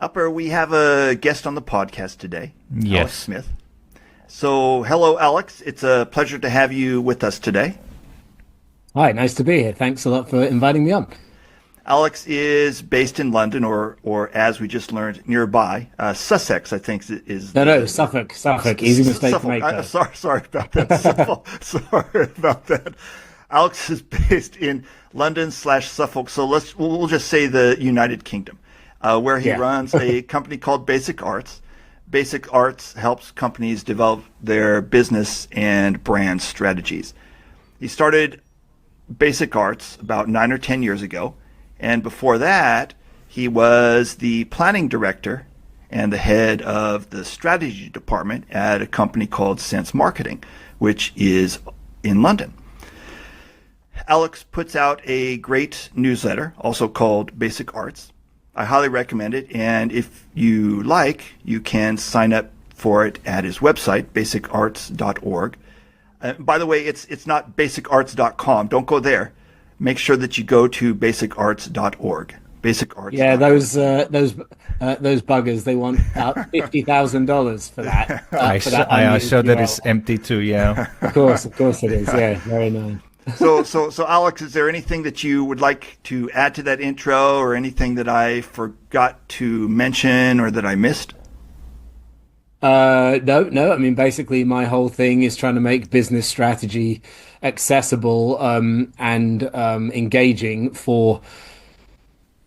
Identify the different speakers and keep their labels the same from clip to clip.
Speaker 1: Upper, we have a guest on the podcast today, Alex
Speaker 2: Yes.
Speaker 1: Smith. So, hello, Alex. It's a pleasure to have you with us today.
Speaker 3: Hi, nice to be here. Thanks a lot for inviting me on.
Speaker 1: Alex is based in London, or as we just learned, nearby. Sussex, I think, is
Speaker 3: No, Suffolk. Easy mistake to
Speaker 1: Suffolk.
Speaker 3: make there.
Speaker 1: Sorry about that. Suffolk. Sorry about that. Alex is based in London slash Suffolk. So we'll just say the United Kingdom, where he
Speaker 3: Yeah.
Speaker 1: runs a company called Basic Arts. Basic Arts helps companies develop their business and brand strategies. He started Basic Arts about 9 or 10 years ago, and before that, he was the planning director and the head of the strategy department at a company called Sense Marketing, which is in London. Alex puts out a great newsletter, also called Basic Arts. I highly recommend it, and if you like, you can sign up for it at his website, basicarts.org. By the way, it's not basicarts.com. Don't go there. Make sure that you go to basicarts.org. Basicarts.
Speaker 3: Yeah, those buggers. They want out $50,000 for that.
Speaker 2: I saw that
Speaker 3: it's
Speaker 2: it's empty too. Yeah.
Speaker 3: Of course it is. Yeah, very nice.
Speaker 1: So, Alex, is there anything that you would like to add to that intro, or anything that I forgot to mention or that I missed?
Speaker 3: No. I mean, basically, my whole thing is trying to make business strategy accessible and engaging for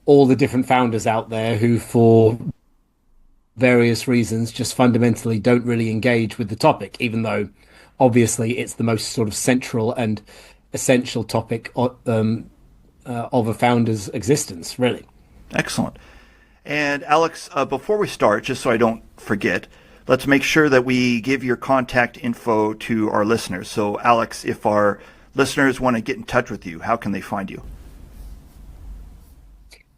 Speaker 3: all the different founders out there who, for various reasons, just fundamentally don't really engage with the topic, even though obviously it's the most sort of central and essential topic of a founder's existence, really.
Speaker 1: Excellent. And Alex, before we start, just so I don't forget, let's make sure that we give your contact info to our listeners. So, Alex, if our listeners want to get in touch with you, how can they find you?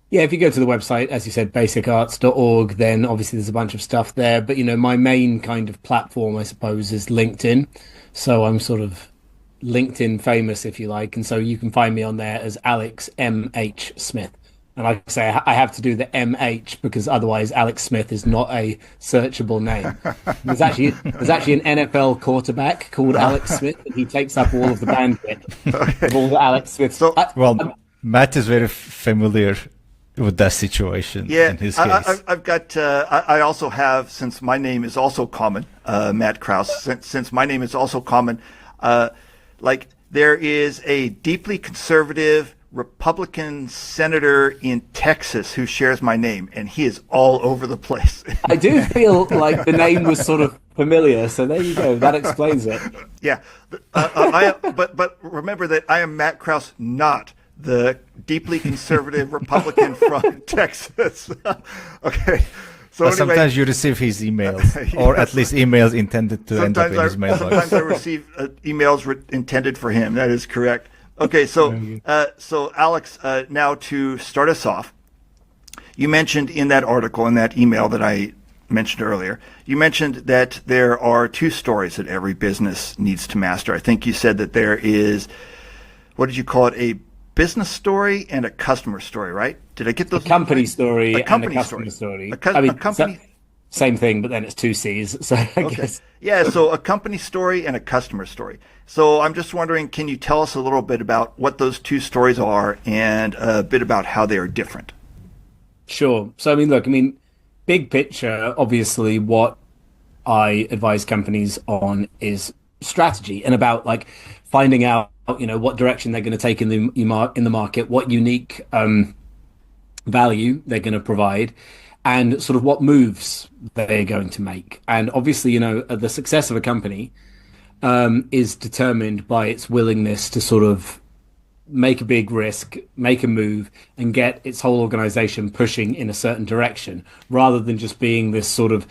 Speaker 3: Yeah, if you go to the website, as you said, basicarts.org, then obviously there's a bunch of stuff there. But, my main kind of platform, I suppose, is LinkedIn. So I'm sort of LinkedIn famous, if you like. And so you can find me on there as Alex M.H. Smith. And like I say, I have to do the MH because otherwise Alex Smith is not a searchable name. There's actually an NFL quarterback called Alex Smith, and he takes up all of the bandwidth of all the Alex Smiths.
Speaker 1: So,
Speaker 2: Well, Matt is very familiar with that situation in his case.
Speaker 1: I've got. I also have, since my name is also common, Matt Krause. Since my name is also common, like there is a deeply conservative Republican senator in Texas who shares my name, and he is all over the place.
Speaker 3: I do feel like the name was sort of familiar, so there you go. That explains it.
Speaker 1: Yeah, but remember that I am Matt Krause, not the deeply conservative Republican from Texas. Okay. So
Speaker 2: But
Speaker 1: anyway,
Speaker 2: sometimes you receive his emails, or at least emails intended to end up in his mailbox.
Speaker 1: sometimes I receive emails intended for him. That is correct. Okay, so Alex, now to start us off, you mentioned in that article, in that email that I mentioned earlier, you mentioned that there are two stories that every business needs to master. I think you said that there is, what did you call it, a business story and a customer story, right? Did I get those?
Speaker 3: A company story
Speaker 1: A company
Speaker 3: and a customer story.
Speaker 1: A company.
Speaker 3: Same thing, but then it's two C's. So I guess.
Speaker 1: Yeah, so a company story and a customer story. So I'm just wondering, can you tell us a little bit about what those two stories are and a bit about how they are different?
Speaker 3: Sure. So big picture, obviously what I advise companies on is strategy and about like finding out, what direction they're going to take in the market, what unique value they're going to provide, and sort of what moves they're going to make. And obviously, the success of a company is determined by its willingness to sort of make a big risk, make a move, and get its whole organization pushing in a certain direction, rather than just being this sort of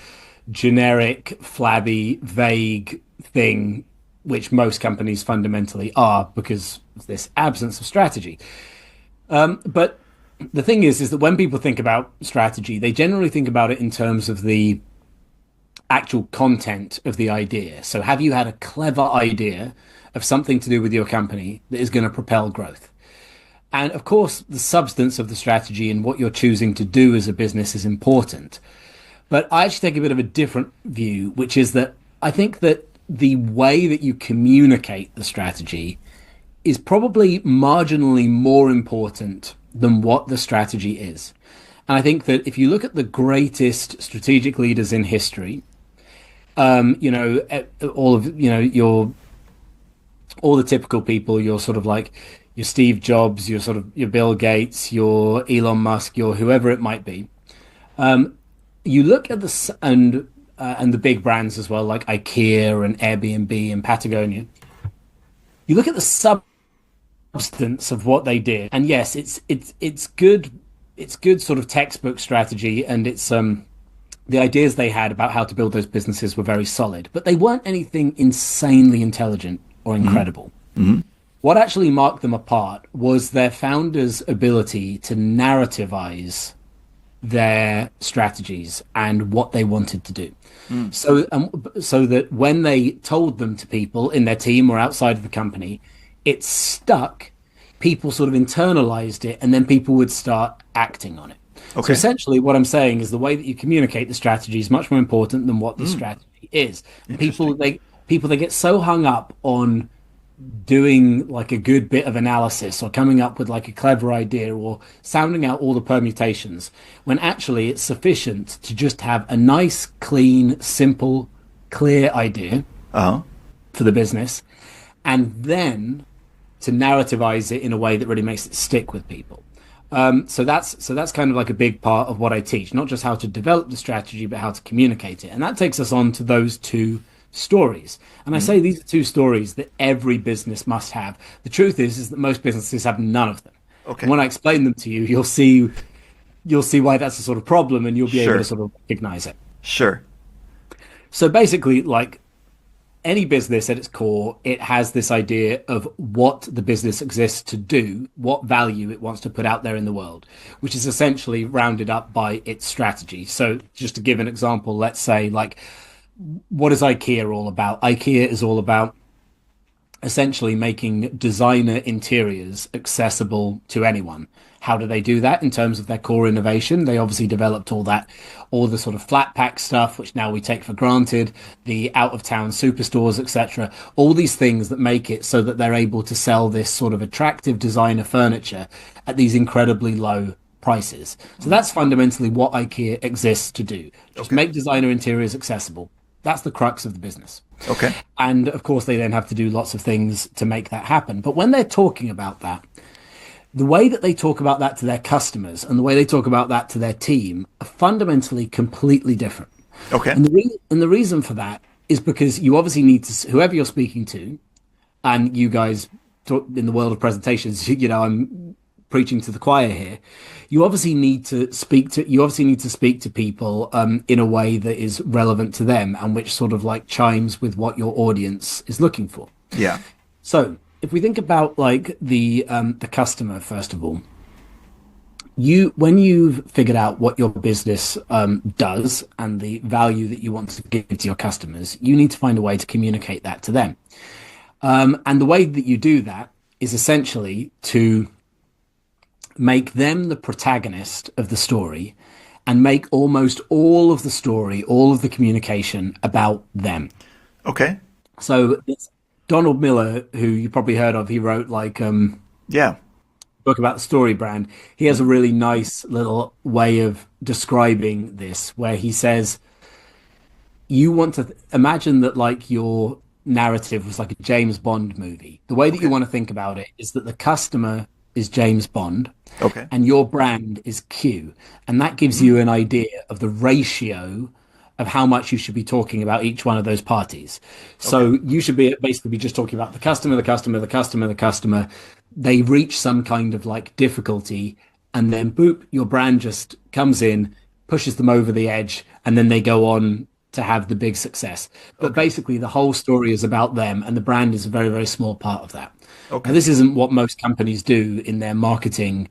Speaker 3: generic, flabby, vague thing, which most companies fundamentally are because of this absence of strategy. But the thing is that when people think about strategy, they generally think about it in terms of the actual content of the idea. So have you had a clever idea of something to do with your company that is going to propel growth? And of course, the substance of the strategy and what you're choosing to do as a business is important. But I actually take a bit of a different view, which is that I think that the way that you communicate the strategy is probably marginally more important than what the strategy is. And I think that if you look at the greatest strategic leaders in history, all of all the typical people, you're sort of like your Steve Jobs, your Bill Gates, your Elon Musk, your whoever it might be. You look at and the big brands as well, like IKEA and Airbnb and Patagonia. You look at the substance of what they did, and yes, it's good. It's good sort of textbook strategy, and it's the ideas they had about how to build those businesses were very solid, but they weren't anything insanely intelligent or incredible. Mm-hmm. What actually marked them apart was their founders' ability to narrativize their strategies and what they wanted to do. So that when they told them to people in their team or outside of the company, it stuck. People sort of internalized it, and then people would start acting on it. Okay. So essentially what I'm saying is the way that you communicate the strategy is much more important than what the strategy is. People they get so hung up on doing like a good bit of analysis or coming up with like a clever idea or sounding out all the permutations, when actually it's sufficient to just have a nice, clean, simple, clear idea for the business, and then to narrativize it in a way that really makes it stick with people. So that's kind of like a big part of what I teach, not just how to develop the strategy, but how to communicate it. And that takes us on to those two stories. And I say these are two stories that every business must have. The truth is that most businesses have none of them. Okay. And when I explain them to you, you'll see why that's a sort of problem, and you'll be able to sort of recognize it.
Speaker 1: Sure.
Speaker 3: So basically, like any business at its core, it has this idea of what the business exists to do, what value it wants to put out there in the world, which is essentially rounded up by its strategy. So just to give an example, let's say, like, what is IKEA all about? IKEA is all about essentially making designer interiors accessible to anyone. How do they do that in terms of their core innovation? They obviously developed all the sort of flat pack stuff, which now we take for granted, the out of town superstores, etc. All these things that make it so that they're able to sell this sort of attractive designer furniture at these incredibly low prices. So that's fundamentally what IKEA exists to do. Just make designer interiors accessible. That's the crux of the business.
Speaker 1: Okay.
Speaker 3: And of course, they then have to do lots of things to make that happen. But when they're talking about that, the way that they talk about that to their customers and the way they talk about that to their team are fundamentally completely different.
Speaker 1: Okay.
Speaker 3: And the reason for that is because you obviously need to, whoever you're speaking to, and you guys talk in the world of presentations, I'm preaching to the choir here. You obviously need to speak to people in a way that is relevant to them and which sort of like chimes with what your audience is looking for.
Speaker 1: Yeah.
Speaker 3: So if we think about like the customer, first of all, when you've figured out what your business does and the value that you want to give to your customers, you need to find a way to communicate that to them. And the way that you do that is essentially to make them the protagonist of the story and make almost all of the story, all of the communication about them.
Speaker 1: Okay.
Speaker 3: So it's Donald Miller, who you probably heard of. He wrote like book about the story brand. He has a really nice little way of describing this, where he says, you want to imagine that like your narrative was like a James Bond movie. The way that you want to think about it is that the customer is James Bond, and your brand is Q, and that gives you an idea of the ratio of how much you should be talking about each one of those parties. So you should be just talking about the customer, the customer, the customer, the customer. They reach some kind of like difficulty, and then boop, your brand just comes in, pushes them over the edge, and then they go on to have the big success. But basically the whole story is about them, and the brand is a very, very small part of that. Now, this isn't what most companies do in their marketing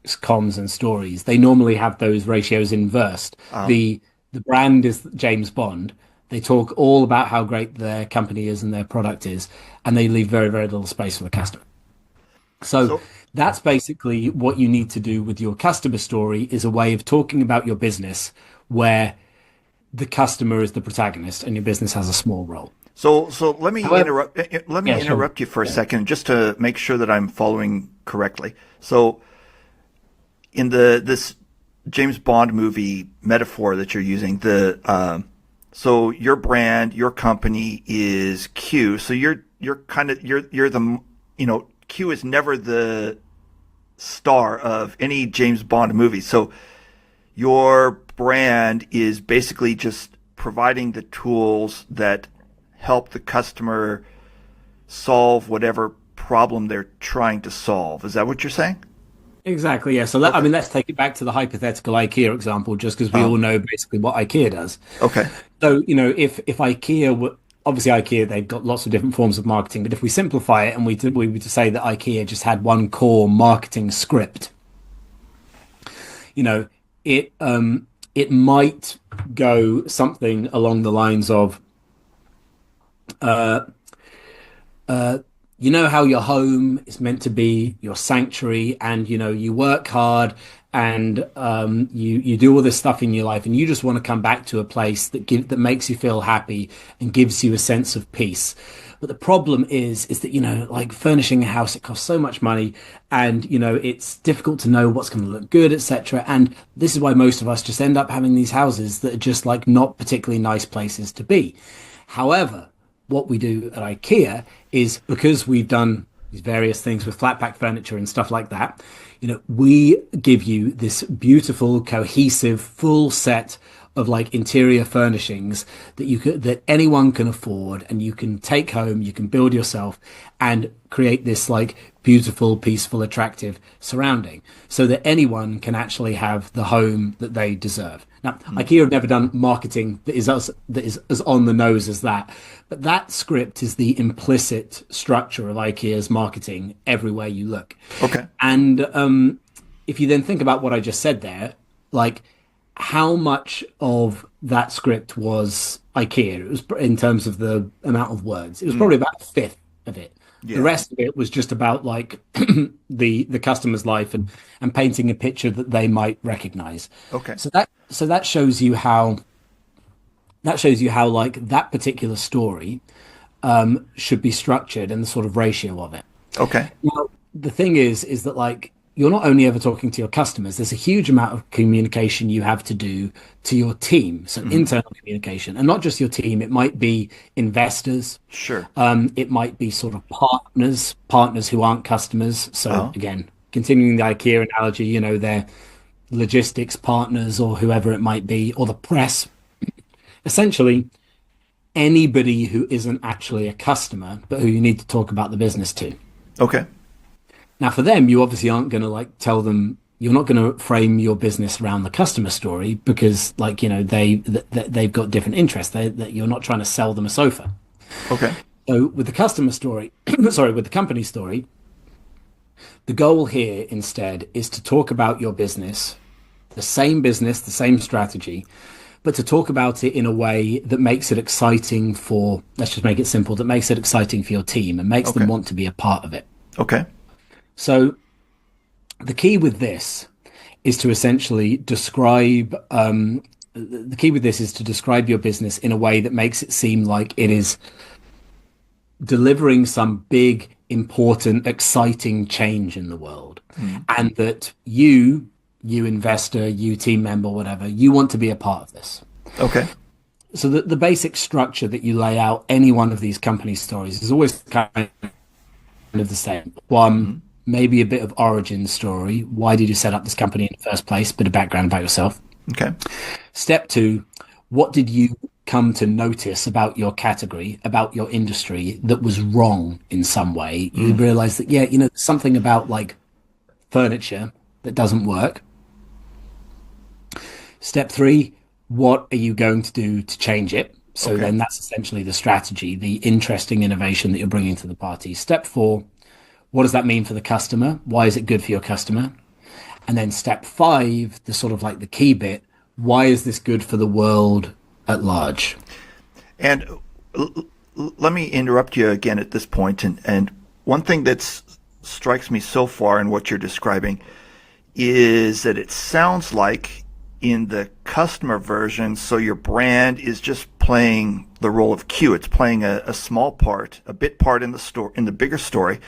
Speaker 3: comms and stories. They normally have those ratios inversed. The brand is James Bond. They talk all about how great their company is and their product is, and they leave very, very little space for the customer. So That's basically what you need to do with your customer story, is a way of talking about your business where the customer is the protagonist and your business has a small role.
Speaker 1: So let me
Speaker 3: However,
Speaker 1: interrupt. Let me
Speaker 3: yeah, sure.
Speaker 1: interrupt you for a second, just to make sure that I'm following correctly. So, in this James Bond movie metaphor that you're using, so your brand, your company is Q. So you're the, Q is never the star of any James Bond movie. So your brand is basically just providing the tools that help the customer solve whatever problem they're trying to solve. Is that what you're saying?
Speaker 3: Exactly, yeah. So I mean, let's take it back to the hypothetical IKEA example, just because we all know basically what IKEA does.
Speaker 1: Okay.
Speaker 3: So, if IKEA were, obviously IKEA, they've got lots of different forms of marketing, but if we simplify it and we were to say that IKEA just had one core marketing script, it might go something along the lines of, how your home is meant to be your sanctuary, and you work hard, and you do all this stuff in your life, and you just want to come back to a place that makes you feel happy and gives you a sense of peace. But the problem is that like furnishing a house, it costs so much money, and it's difficult to know what's going to look good, etc. And this is why most of us just end up having these houses that are just like not particularly nice places to be. However, what we do at IKEA is, because we've done these various things with flat pack furniture and stuff like that, we give you this beautiful, cohesive, full set of like interior furnishings that anyone can afford, and you can take home, you can build yourself, and create this like beautiful, peaceful, attractive surrounding, so that anyone can actually have the home that they deserve. Now, IKEA have never done marketing that is as on the nose as that, but that script is the implicit structure of IKEA's marketing everywhere you look.
Speaker 1: Okay.
Speaker 3: And if you then think about what I just said there, like how much of that script was IKEA? It was, in terms of the amount of words, it was probably about a fifth of it. Yeah. The rest of it was just about like the customer's life and painting a picture that they might recognize.
Speaker 1: Okay.
Speaker 3: So that shows you how like that particular story should be structured, and the sort of ratio of it.
Speaker 1: Okay.
Speaker 3: Now, the thing is that like you're not only ever talking to your customers, there's a huge amount of communication you have to do to your team. So internal communication, and not just your team. It might be investors.
Speaker 1: Sure.
Speaker 3: It might be sort of partners who aren't customers. So again, continuing the IKEA analogy, they're logistics partners or whoever it might be, or the press. Essentially, anybody who isn't actually a customer, but who you need to talk about the business to.
Speaker 1: Okay.
Speaker 3: Now, for them, you obviously aren't going to like tell them. You're not going to frame your business around the customer story, because, like they've got different interests. That you're not trying to sell them a sofa.
Speaker 1: Okay.
Speaker 3: So with the customer story, with the company story, the goal here instead is to talk about your business, the same strategy, but to talk about it in a way that makes it exciting for. Let's just make it simple. That makes it exciting for your team and makes them want to be a part of it.
Speaker 1: Okay.
Speaker 3: So the key with this is to essentially describe your business in a way that makes it seem like it is delivering some big, important, exciting change in the world, and that you investor, you team member, whatever, you want to be a part of this.
Speaker 1: Okay.
Speaker 3: So the basic structure that you lay out any one of these company stories is always kind of the same. One, maybe a bit of origin story. Why did you set up this company in the first place? Bit of background about yourself.
Speaker 1: Okay.
Speaker 3: Step two, what did you come to notice about your category, about your industry that was wrong in some way? You realize that, something about like furniture that doesn't work. Step three, what are you going to do to change it? So then that's essentially the strategy, the interesting innovation that you're bringing to the party. Step four, what does that mean for the customer? Why is it good for your customer? And then step five, the sort of like the key bit, why is this good for the world at large?
Speaker 1: And let me interrupt you again at this point. And one thing that's strikes me so far in what you're describing is that it sounds like in the customer version, so your brand is just playing the role of Q. It's playing a small part, a bit part in the story, in the bigger story.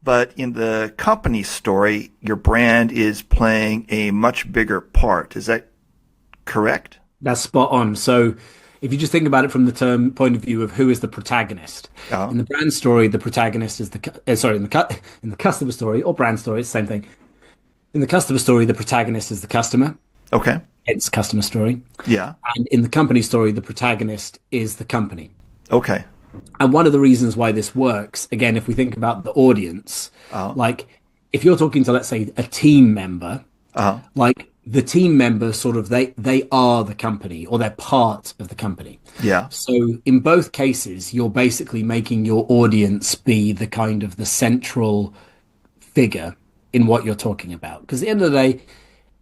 Speaker 1: But in the company story, your brand is playing a much bigger part. Is that correct?
Speaker 3: That's spot on. So if you just think about it from the term point of view of who is the protagonist in the brand story, the protagonist is in the customer story or brand story, it's the same thing. In the customer story, the protagonist is the customer.
Speaker 1: Okay.
Speaker 3: It's customer story.
Speaker 1: Yeah.
Speaker 3: And in the company story, the protagonist is the company.
Speaker 1: Okay.
Speaker 3: And one of the reasons why this works, again, if we think about the audience, like if you're talking to, let's say, a team member, like the team members sort of, they are the company or they're part of the company.
Speaker 1: Yeah.
Speaker 3: So in both cases, you're basically making your audience be the kind of the central figure in what you're talking about. Because at the end of the day,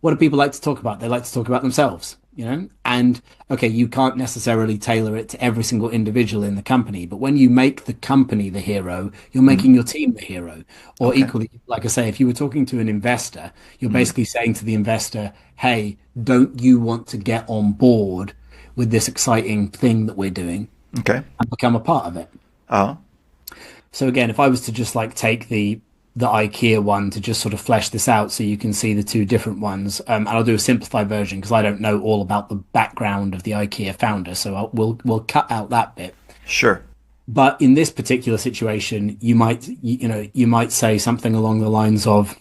Speaker 3: what do people like to talk about? They like to talk about themselves, you know? And okay, you can't necessarily tailor it to every single individual in the company, but when you make the company the hero, you're making your team the hero. Or equally, like I say, if you were talking to an investor, you're basically saying to the investor, hey, don't you want to get on board with this exciting thing that we're doing and become a part of it? So again, if I was to just like take the IKEA one to just sort of flesh this out so you can see the two different ones. And I'll do a simplified version because I don't know all about the background of the IKEA founder. So we'll cut out that bit.
Speaker 1: Sure.
Speaker 3: But in this particular situation, you might say something along the lines of,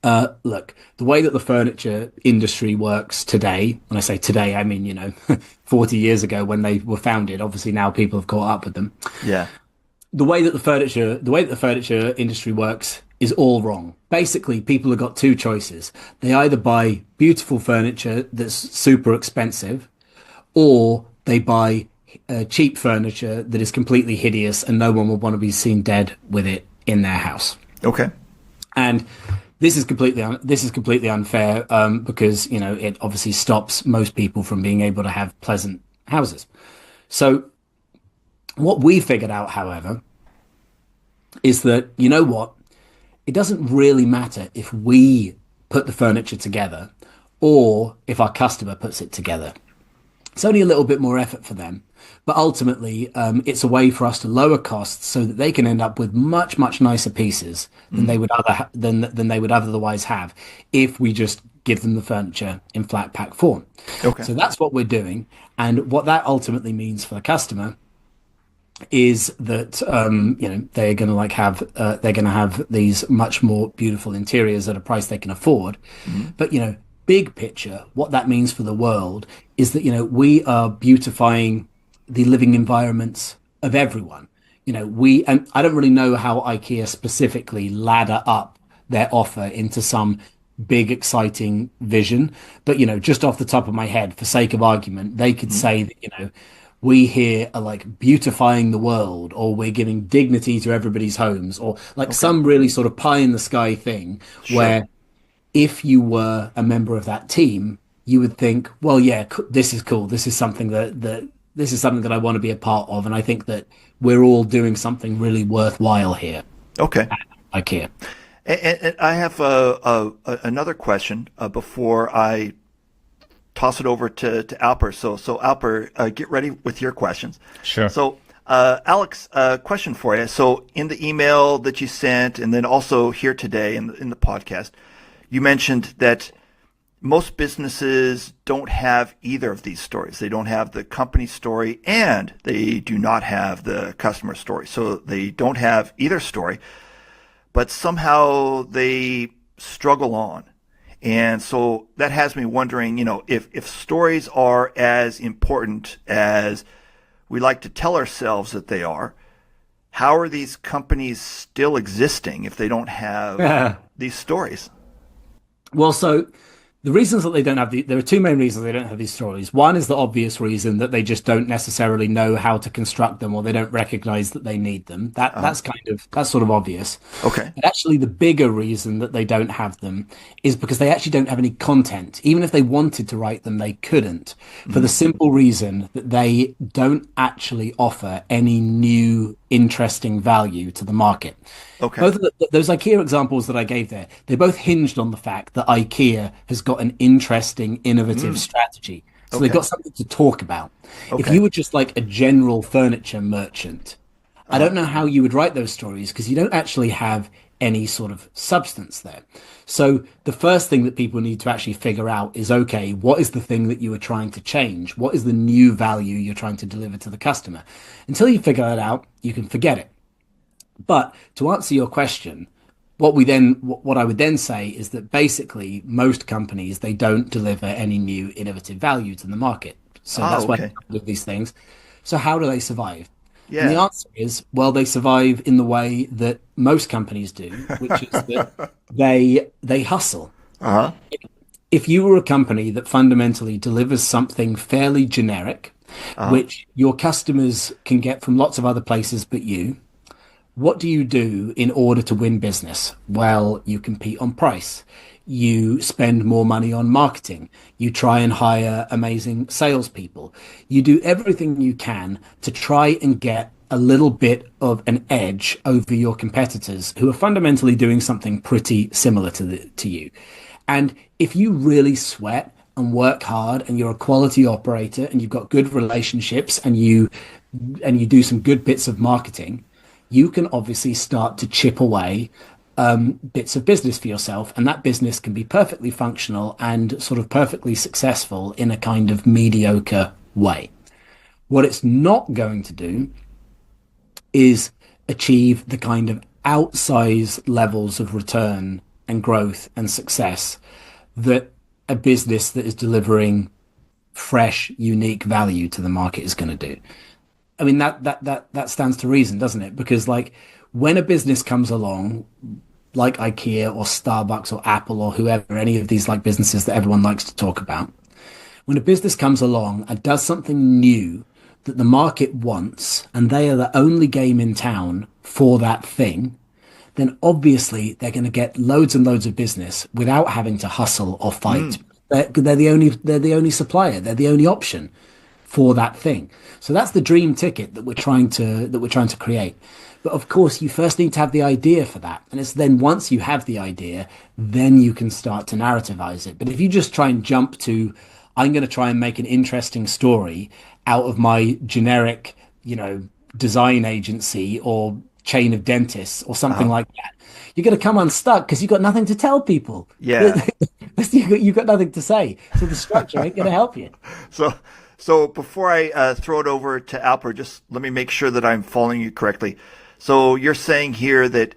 Speaker 3: look, the way that the furniture industry works today, when I say today, I mean, 40 years ago when they were founded, obviously now people have caught up with them.
Speaker 1: Yeah.
Speaker 3: The way that the furniture industry works is all wrong. Basically, people have got two choices. They either buy beautiful furniture that's super expensive, or they buy cheap furniture that is completely hideous and no one would want to be seen dead with it in their house.
Speaker 1: Okay.
Speaker 3: And this is completely unfair because it obviously stops most people from being able to have pleasant houses. So what we figured out, however, is that, you know what? It doesn't really matter if we put the furniture together or if our customer puts it together. It's only a little bit more effort for them. But ultimately, it's a way for us to lower costs so that they can end up with much, much nicer pieces than they would otherwise have if we just give them the furniture in flat pack form.
Speaker 1: Okay.
Speaker 3: So that's what we're doing. And what that ultimately means for the customer is that they're going to have these much more beautiful interiors at a price they can afford. But big picture, what that means for the world is that we are beautifying the living environments of everyone. And I don't really know how IKEA specifically ladder up their offer into some big exciting vision, but just off the top of my head, for sake of argument, they could say that we here are like beautifying the world, or we're giving dignity to everybody's homes, or like some really sort of pie in the sky thing where if you were a member of that team, you would think, well, yeah, this is cool. This is something that I want to be a part of. And I think that we're all doing something really worthwhile here.
Speaker 1: Okay.
Speaker 3: At IKEA.
Speaker 1: And I have another question before I toss it over to Alper. So Alper, get ready with your questions.
Speaker 2: Sure.
Speaker 1: So, Alex, question for you. So in the email that you sent, and then also here today in the podcast, you mentioned that most businesses don't have either of these stories. They don't have the company story and they do not have the customer story. So they don't have either story, but somehow they struggle on. And so that has me wondering, if stories are as important as we like to tell ourselves that they are, how are these companies still existing if they don't have these stories?
Speaker 3: Well, so the reasons that they don't have there are two main reasons they don't have these stories. One is the obvious reason that they just don't necessarily know how to construct them, or they don't recognize that they need them. That's sort of obvious.
Speaker 1: Okay.
Speaker 3: But actually the bigger reason that they don't have them is because they actually don't have any content. Even if they wanted to write them, they couldn't, for the simple reason that they don't actually offer any new interesting value to the market.
Speaker 1: Okay.
Speaker 3: Both of those IKEA examples that I gave there, they both hinged on the fact that IKEA has got an interesting, innovative strategy. So they've got something to talk about. If you were just like a general furniture merchant, I don't know how you would write those stories because you don't actually have any sort of substance there. So the first thing that people need to actually figure out is, okay, what is the thing that you are trying to change? What is the new value you're trying to deliver to the customer? Until you figure that out, you can forget it. But to answer your question, what I would then say is that basically most companies, they don't deliver any new innovative value to the market. So that's why they do these things. So how do they survive?
Speaker 1: Yeah.
Speaker 3: And the answer is, well, they survive in the way that most companies do, which is that they hustle.
Speaker 1: Uh-huh.
Speaker 3: If you were a company that fundamentally delivers something fairly generic, which your customers can get from lots of other places but you, what do you do in order to win business? Well, you compete on price. You spend more money on marketing. You try and hire amazing salespeople. You do everything you can to try and get a little bit of an edge over your competitors who are fundamentally doing something pretty similar to you. And if you really sweat and work hard and you're a quality operator and you've got good relationships and you do some good bits of marketing, you can obviously start to chip away bits of business for yourself, and that business can be perfectly functional and sort of perfectly successful in a kind of mediocre way. What it's not going to do is achieve the kind of outsized levels of return and growth and success that a business that is delivering fresh, unique value to the market is going to do. I mean, that stands to reason, doesn't it? Because like when a business comes along, like IKEA or Starbucks or Apple or whoever, any of these like businesses that everyone likes to talk about, when a business comes along and does something new that the market wants, and they are the only game in town for that thing, then obviously they're going to get loads and loads of business without having to hustle or fight. They're the only supplier. They're the only option for that thing. So that's the dream ticket that we're trying to create. But of course, you first need to have the idea for that. And it's then once you have the idea, then you can start to narrativize it. But if you just try and jump to, I'm going to try and make an interesting story out of my generic, design agency or chain of dentists or something like that, you're going to come unstuck because you've got nothing to tell people.
Speaker 1: Yeah.
Speaker 3: You've got nothing to say. So the structure ain't going to help you.
Speaker 1: So before I throw it over to Alper, just let me make sure that I'm following you correctly. So you're saying here that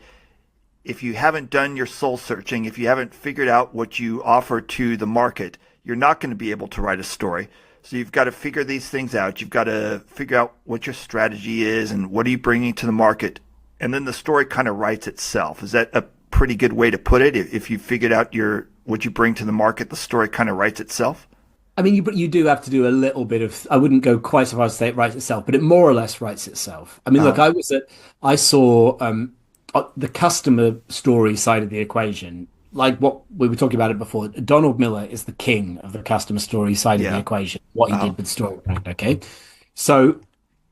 Speaker 1: if you haven't done your soul searching, if you haven't figured out what you offer to the market, you're not going to be able to write a story. So you've got to figure these things out. You've got to figure out what your strategy is and what are you bringing to the market. And then the story kind of writes itself. Is that a pretty good way to put it? If you figured out what you bring to the market, the story kind of writes itself?
Speaker 3: I mean, you do have to do a little bit of, I wouldn't go quite so far as to say it writes itself, but it more or less writes itself. I mean, look, I saw the customer story side of the equation, like what we were talking about it before. Donald Miller is the king of the customer story side of the equation, what he did with StoryBrand, okay? So,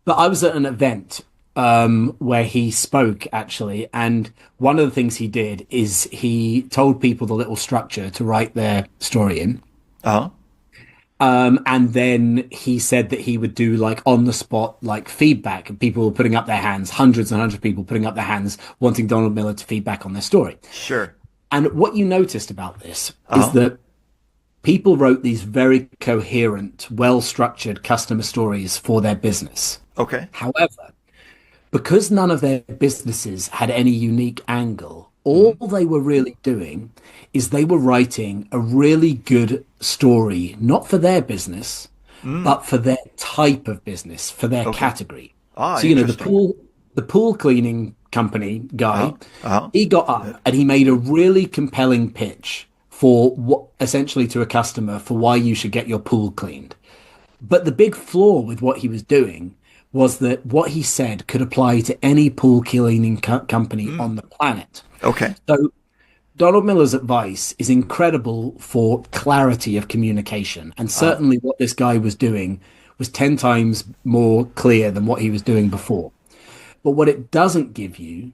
Speaker 3: but I was at an event where he spoke actually, and one of the things he did is he told people the little structure to write their story in. And then he said that he would do like on the spot, like feedback, and people were putting up their hands, hundreds and hundreds of people putting up their hands, wanting Donald Miller to feedback on their story.
Speaker 1: Sure.
Speaker 3: And what you noticed about this is that people wrote these very coherent, well-structured customer stories for their business.
Speaker 1: Okay.
Speaker 3: However, because none of their businesses had any unique angle, all they were really doing is they were writing a really good story, not for their business, but for their type of business, for their category. So, the pool cleaning company guy, he got up and he made a really compelling pitch for what essentially to a customer for why you should get your pool cleaned. But the big flaw with what he was doing was that what he said could apply to any pool cleaning company on the planet.
Speaker 1: Okay.
Speaker 3: So Donald Miller's advice is incredible for clarity of communication. And certainly what this guy was doing was 10 times more clear than what he was doing before. But what it doesn't give you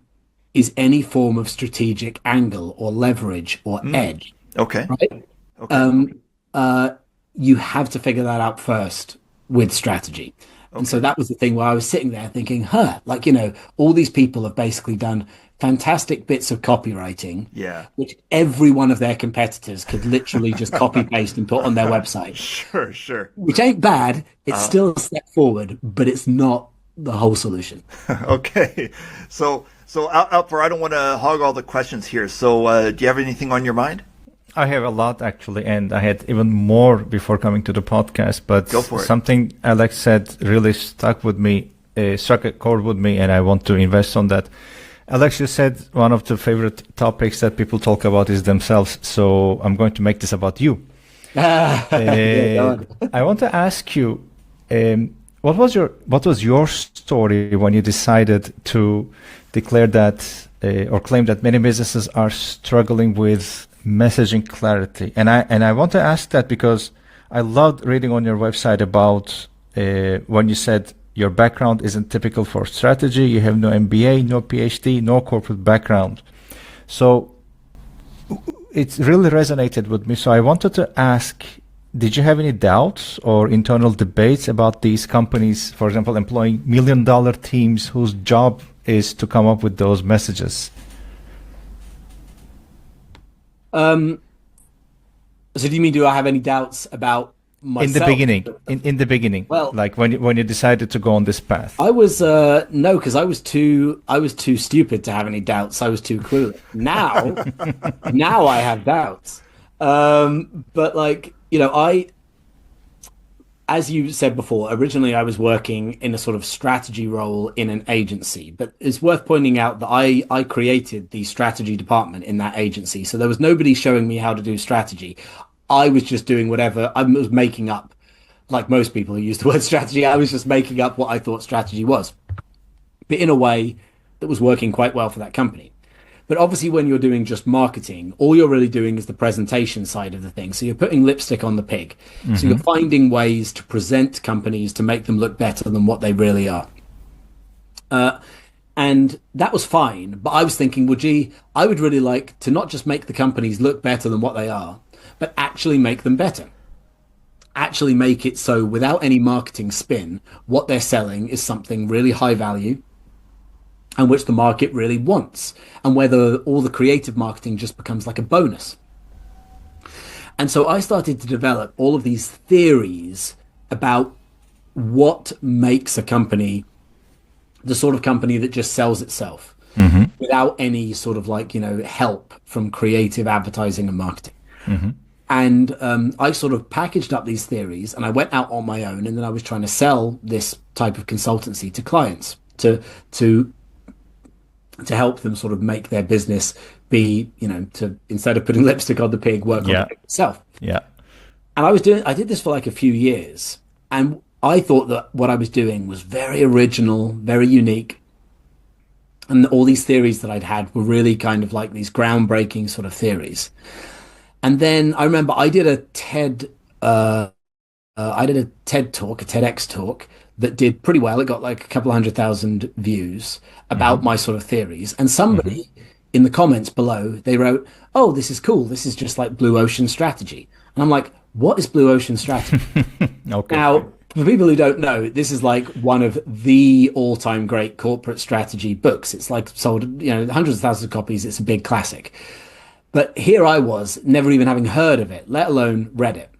Speaker 3: is any form of strategic angle or leverage or edge.
Speaker 1: Okay.
Speaker 3: Right?
Speaker 1: Okay.
Speaker 3: You have to figure that out first with strategy. And so that was the thing where I was sitting there thinking, like, all these people have basically done fantastic bits of copywriting,
Speaker 1: Yeah.
Speaker 3: which every one of their competitors could literally just copy paste and put on their website.
Speaker 1: Sure.
Speaker 3: Which ain't bad. It's still a step forward, but it's not the whole solution.
Speaker 1: Okay. So Alper, I don't want to hog all the questions here. So do you have anything on your mind?
Speaker 2: I have a lot actually, and I had even more before coming to the podcast. But
Speaker 1: Go for it.
Speaker 2: Something Alex said really struck a chord with me, and I want to invest on that. Alex, you said one of the favorite topics that people talk about is themselves. So I'm going to make this about you. I want to ask you, what was your story when you decided to declare that or claim that many businesses are struggling with messaging clarity? And I want to ask that because I loved reading on your website about when you said your background isn't typical for strategy. You have no MBA, no PhD, no corporate background. So it really resonated with me. So I wanted to ask, did you have any doubts or internal debates about these companies, for example, employing $1 million teams whose job is to come up with those messages?
Speaker 3: So do you mean, do I have any doubts about myself?
Speaker 2: In the beginning,
Speaker 3: well,
Speaker 2: like when you decided to go on this path?
Speaker 3: I was no, because I was too stupid to have any doubts. I was too clueless. Now I have doubts. But like, as you said before, originally I was working in a sort of strategy role in an agency, but it's worth pointing out that I created the strategy department in that agency. So there was nobody showing me how to do strategy. I was just doing whatever. I was making up, like most people who use the word strategy. I was just making up what I thought strategy was, but in a way that was working quite well for that company. But obviously when you're doing just marketing, all you're really doing is the presentation side of the thing. So you're putting lipstick on the pig. Mm-hmm. So you're finding ways to present companies to make them look better than what they really are. And that was fine. But I was thinking, well, gee, I would really like to not just make the companies look better than what they are, but actually make them better. Actually make it so without any marketing spin, what they're selling is something really high value and which the market really wants, and whether all the creative marketing just becomes like a bonus. And so I started to develop all of these theories about what makes a company the sort of company that just sells itself without any sort of help from creative advertising and marketing. And I sort of packaged up these theories and I went out on my own, and then I was trying to sell this type of consultancy to clients to help them sort of make their business be, to, instead of putting lipstick on the pig, work on the pig itself.
Speaker 2: Yeah.
Speaker 3: And I did this for like a few years, and I thought that what I was doing was very original, very unique. And all these theories that I'd had were really kind of like these groundbreaking sort of theories. And then I remember I did a TED talk, a TEDx talk that did pretty well. It got like a couple of 100,000 views about my sort of theories. And somebody in the comments below, they wrote, "Oh, this is cool. This is just like Blue Ocean strategy." And I'm like, what is Blue Ocean strategy?
Speaker 2: Okay.
Speaker 3: Now, for people who don't know, this is like one of the all-time great corporate strategy books. It's like sold, hundreds of thousands of copies. It's a big classic. But here I was, never even having heard of it, let alone read it.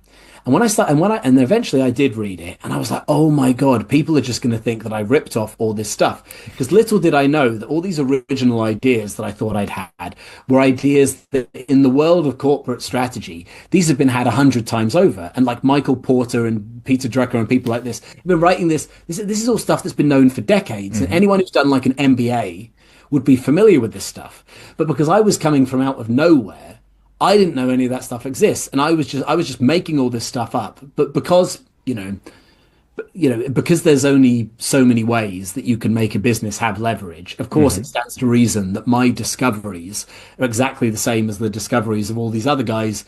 Speaker 3: And eventually I did read it, and I was like, oh my God, people are just going to think that I ripped off all this stuff. Because little did I know that all these original ideas that I thought I'd had were ideas that in the world of corporate strategy, these have been had 100 times over. And like Michael Porter and Peter Drucker and people like this have been writing this. This is all stuff that's been known for decades. And anyone who's done like an MBA would be familiar with this stuff. But because I was coming from out of nowhere, I didn't know any of that stuff exists, and I was just making all this stuff up. But because because there's only so many ways that you can make a business have leverage, of course it stands to reason that my discoveries are exactly the same as the discoveries of all these other guys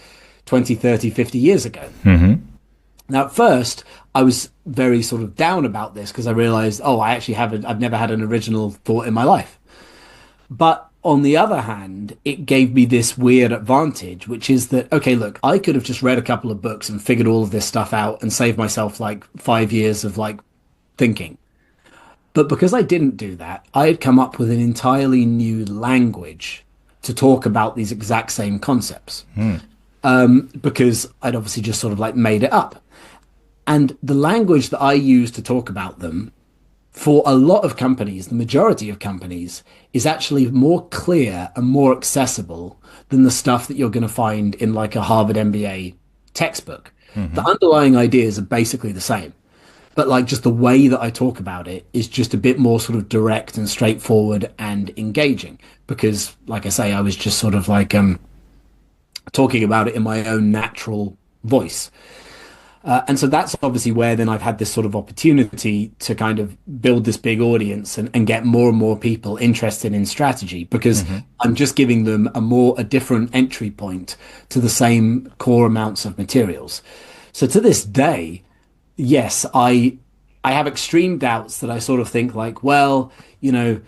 Speaker 3: 20, 30, 50 years ago. Now, at first, I was very sort of down about this because I realized, oh, I've never had an original thought in my life. But on the other hand, it gave me this weird advantage, which is that, okay, look, I could have just read a couple of books and figured all of this stuff out and saved myself like 5 years of like thinking. But because I didn't do that, I had come up with an entirely new language to talk about these exact same concepts. Because I'd obviously just sort of like made it up. And the language that I use to talk about them for a lot of companies, the majority of companies, is actually more clear and more accessible than the stuff that you're going to find in like a Harvard MBA textbook. The underlying ideas are basically the same, but like just the way that I talk about it is just a bit more sort of direct and straightforward and engaging because, like I say, I was just sort of like talking about it in my own natural voice. And so that's obviously where then I've had this sort of opportunity to kind of build this big audience and get more and more people interested in strategy because I'm just giving them a different entry point to the same core amounts of materials. So to this day, yes, I have extreme doubts that I sort of think like, well, a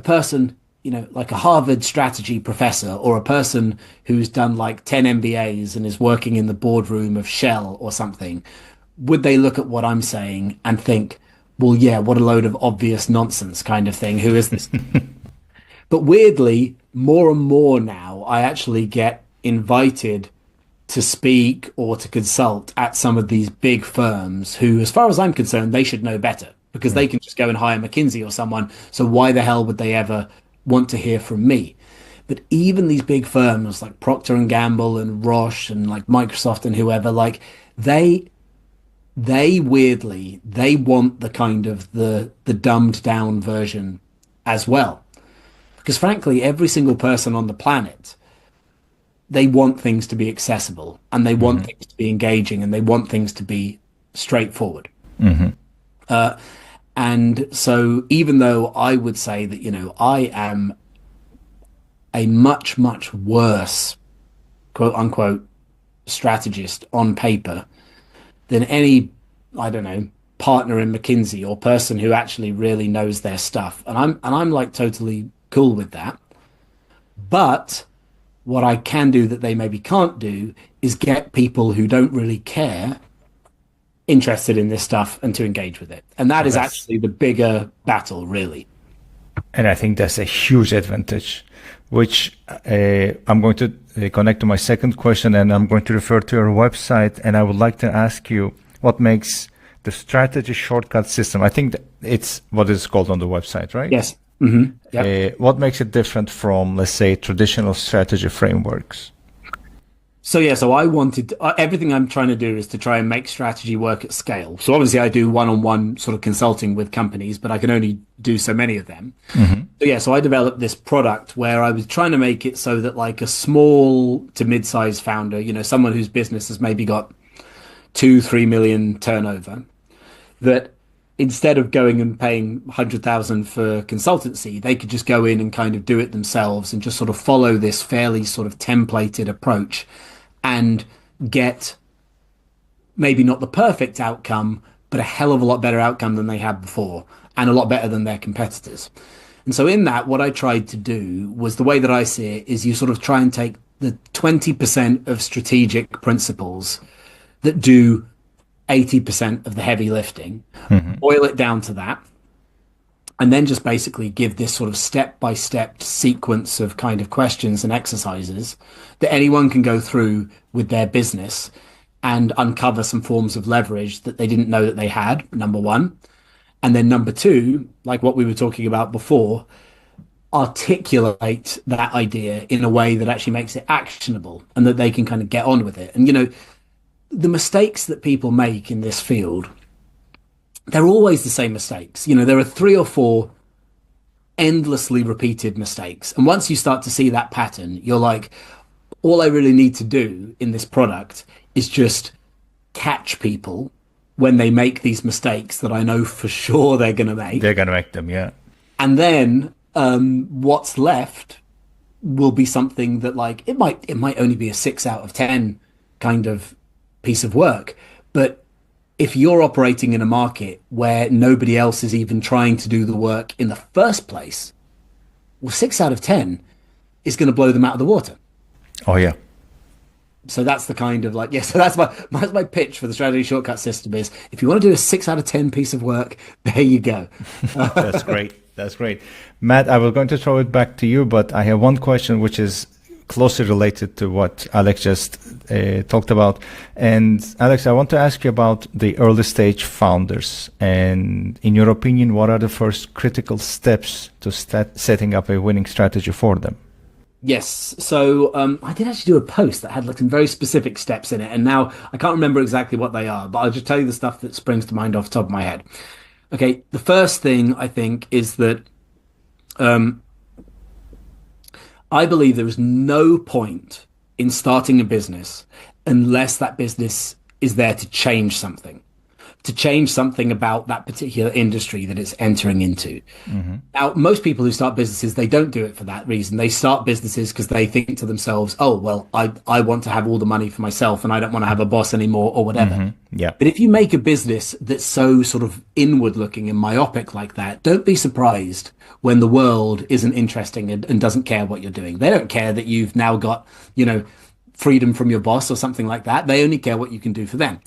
Speaker 3: person, like a Harvard strategy professor or a person who's done like 10 MBAs and is working in the boardroom of Shell or something, would they look at what I'm saying and think, well, yeah, what a load of obvious nonsense kind of thing. Who is this? But weirdly, more and more now, I actually get invited to speak or to consult at some of these big firms who, as far as I'm concerned, they should know better because they can just go and hire McKinsey or someone. So why the hell would they ever want to hear from me? But even these big firms like Procter and Gamble and Roche and like Microsoft and whoever, like they weirdly, they want the kind of the dumbed down version as well. Because frankly, every single person on the planet, they want things to be accessible and they want things to be engaging and they want things to be straightforward. And so even though I would say that, I am a much, much worse, quote unquote, strategist on paper than any, I don't know, partner in McKinsey or person who actually really knows their stuff. And I'm like totally cool with that. But what I can do that they maybe can't do is get people who don't really care interested in this stuff and to engage with it. And that is actually the bigger battle, really.
Speaker 2: And I think that's a huge advantage, which I'm going to connect to my second question, and I'm going to refer to your website. And I would like to ask you what makes the strategy shortcut system, I think it's what it's called on the website, right?
Speaker 3: Yes. Yep.
Speaker 2: What makes it different from, let's say, traditional strategy frameworks?
Speaker 3: So I wanted everything I'm trying to do is to try and make strategy work at scale. So obviously I do one-on-one sort of consulting with companies, but I can only do so many of them. So I developed this product where I was trying to make it so that like a small to mid-sized founder, someone whose business has maybe got 2-3 million turnover, that instead of going and paying 100,000 for consultancy, they could just go in and kind of do it themselves and just sort of follow this fairly sort of templated approach and get maybe not the perfect outcome, but a hell of a lot better outcome than they had before and a lot better than their competitors. And so in that, what I tried to do was, the way that I see it is, you sort of try and take the 20% of strategic principles that do 80% of the heavy lifting, boil it down to that, and then just basically give this sort of step-by-step sequence of kind of questions and exercises that anyone can go through with their business and uncover some forms of leverage that they didn't know that they had, number one. And then number two, like what we were talking about before, articulate that idea in a way that actually makes it actionable and that they can kind of get on with it. And, the mistakes that people make in this field, they're always the same mistakes. There are 3 or 4 endlessly repeated mistakes. And once you start to see that pattern, you're like, all I really need to do in this product is just catch people when they make these mistakes that I know for sure they're going to make.
Speaker 2: They're going to make them, yeah.
Speaker 3: And then what's left will be something that, like, it might only be a 6 out of 10 kind of piece of work, but if you're operating in a market where nobody else is even trying to do the work in the first place, well, 6 out of 10 is going to blow them out of the water.
Speaker 2: Oh yeah.
Speaker 3: So that's the kind of like, yeah, so that's my pitch for the strategy shortcut system is if you want to do a 6 out of 10 piece of work, there you go.
Speaker 2: That's great. That's great. Matt, I was going to throw it back to you, but I have one question which is closely related to what Alex just talked about. And Alex, I want to ask you about the early stage founders. And in your opinion, what are the first critical steps to setting up a winning strategy for them?
Speaker 3: Yes. So I did actually do a post that had like some very specific steps in it. And now I can't remember exactly what they are, but I'll just tell you the stuff that springs to mind off the top of my head. Okay. The first thing I think is that I believe there is no point in starting a business unless that business is there to change something about that particular industry that it's entering into. Mm-hmm. Now, most people who start businesses, they don't do it for that reason. They start businesses because they think to themselves, oh, well, I want to have all the money for myself and I don't want to have a boss anymore or whatever.
Speaker 2: Mm-hmm. Yeah.
Speaker 3: But if you make a business that's so sort of inward looking and myopic like that, don't be surprised when the world isn't interesting and doesn't care what you're doing. They don't care that you've now got, freedom from your boss or something like that. They only care what you can do for them.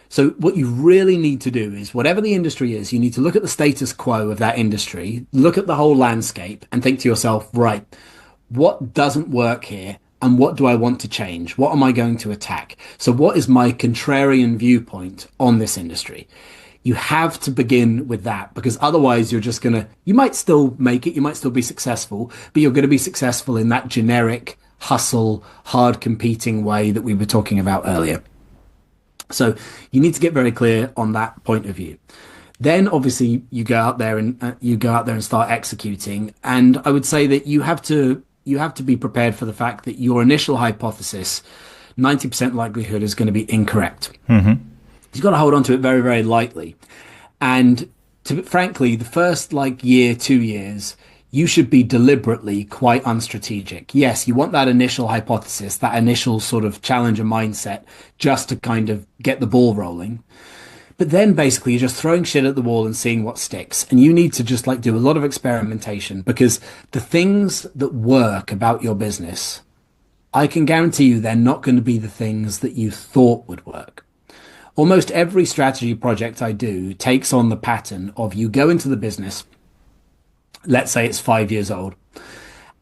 Speaker 3: So what you really need to do is whatever the industry is, you need to look at the status quo of that industry, look at the whole landscape and think to yourself, right, what doesn't work here? And what do I want to change? What am I going to attack? So what is my contrarian viewpoint on this industry? You have to begin with that because otherwise you might still make it, you might still be successful, but you're going to be successful in that generic hustle, hard competing way that we were talking about earlier. So you need to get very clear on that point of view. Then obviously you go out there and start executing. And I would say that you have to be prepared for the fact that your initial hypothesis, 90% likelihood is going to be incorrect. Mm-hmm. You've got to hold on to it very, very lightly. And frankly, the first year, 2 years, you should be deliberately quite unstrategic. Yes, you want that initial hypothesis, that initial sort of challenger mindset, just to kind of get the ball rolling. But then basically you're just throwing shit at the wall and seeing what sticks. And you need to just do a lot of experimentation because the things that work about your business, I can guarantee you they're not going to be the things that you thought would work. Almost every strategy project I do takes on the pattern of you go into the business, let's say it's 5 years old,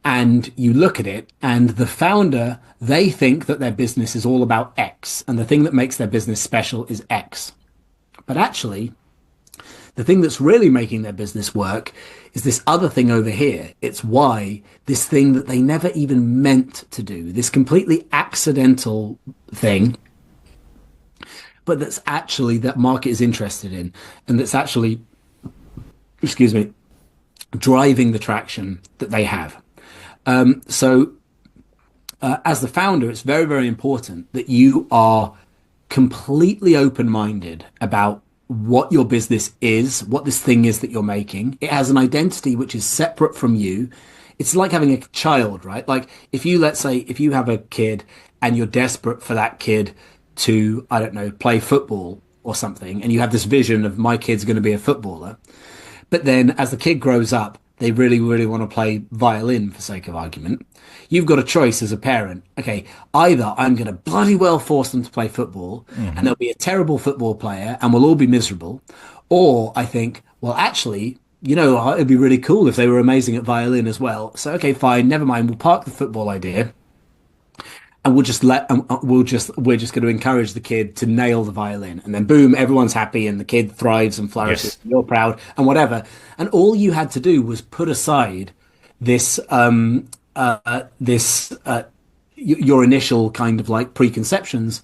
Speaker 3: and you look at it and the founder, they think that their business is all about X and the thing that makes their business special is X. But actually, the thing that's really making their business work is this other thing over here. It's Y, this thing that they never even meant to do, this completely accidental thing, but that's actually that market is interested in and that's actually, driving the traction that they have. As the founder, it's very, very important that you are completely open-minded about what your business is, what this thing is that you're making. It has an identity which is separate from you. It's like having a child, right? Like if you have a kid and you're desperate for that kid to, I don't know, play football or something, and you have this vision of my kid's going to be a footballer. But then as the kid grows up, they really, really want to play violin for sake of argument. You've got a choice as a parent. Okay, either I'm going to bloody well force them to play football and they'll be a terrible football player and we'll all be miserable. Or I think, well, actually, it'd be really cool if they were amazing at violin as well. So, okay, fine, never mind. We'll park the football idea. And we're just going to encourage the kid to nail the violin, and then boom, everyone's happy, and the kid thrives and flourishes. Yes. And you're proud, and whatever. And all you had to do was put aside your initial kind of preconceptions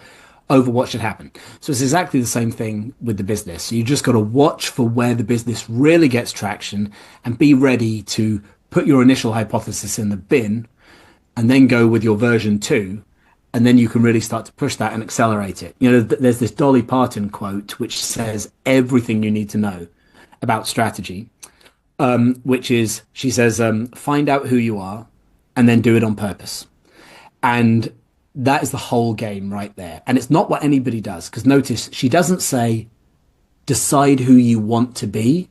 Speaker 3: over what should happen. So it's exactly the same thing with the business. You just got to watch for where the business really gets traction, and be ready to put your initial hypothesis in the bin, and then go with your version 2. And then you can really start to push that and accelerate it. There's this Dolly Parton quote, which says everything you need to know about strategy, which is, she says, find out who you are and then do it on purpose. And that is the whole game right there. And it's not what anybody does. Because notice, she doesn't say, decide who you want to be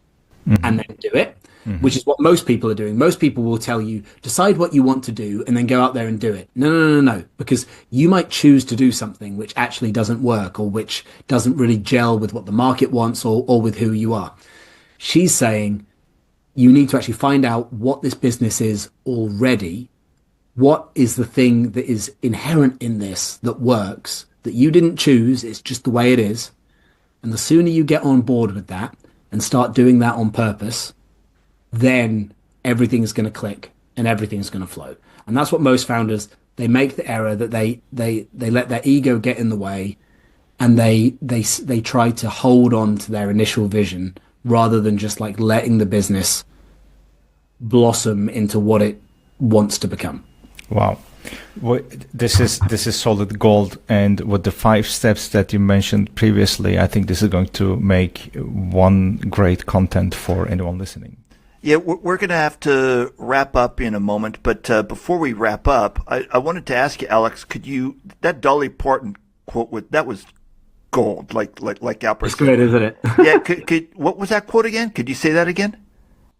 Speaker 3: and then do it, which is what most people are doing. Most people will tell you, decide what you want to do and then go out there and do it. No, because you might choose to do something which actually doesn't work or which doesn't really gel with what the market wants or with who you are. She's saying you need to actually find out what this business is already. What is the thing that is inherent in this that works, that you didn't choose, it's just the way it is. And the sooner you get on board with that and start doing that on purpose, then everything's going to click and everything's going to flow. And that's what most founders, they make the error that they let their ego get in the way, and they try to hold on to their initial vision rather than just like letting the business blossom into what it wants to become.
Speaker 2: Wow. Well, this is solid gold, and with the 5 steps that you mentioned previously, I think this is going to make one great content for anyone listening.
Speaker 1: Yeah, we're going to have to wrap up in a moment, but before we wrap up, I wanted to ask you, Alex, that Dolly Parton quote, that was gold, like Alpert.
Speaker 3: It's great, isn't it?
Speaker 1: Yeah, what was that quote again? Could you say that again?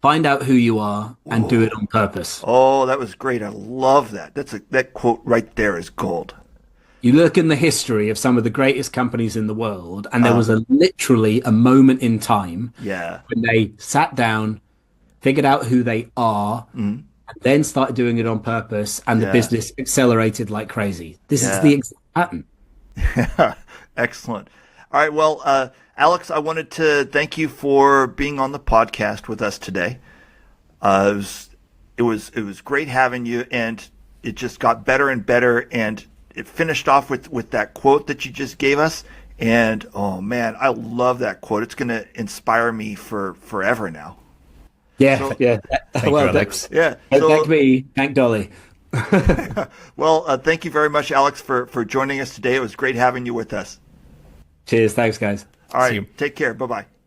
Speaker 3: Find out who you are and do it on purpose.
Speaker 1: Oh, that was great. I love that. That quote right there is gold.
Speaker 3: You look in the history of some of the greatest companies in the world, and there was literally a moment in time when they sat down, figured out who they are, and then started doing it on purpose, and the business accelerated like crazy. This is the exact pattern.
Speaker 1: Excellent. All right. Well, Alex, I wanted to thank you for being on the podcast with us today. It was great having you, and it just got better and better, and it finished off with that quote that you just gave us. And oh man, I love that quote. It's going to inspire me for forever now.
Speaker 3: Yeah, yeah.
Speaker 2: Thank you, Alex.
Speaker 3: Thank me. Thank Dolly.
Speaker 1: Well, thank you very much, Alex, for joining us today. It was great having you with us.
Speaker 3: Cheers. Thanks, guys.
Speaker 1: All right. Take care. Bye-bye.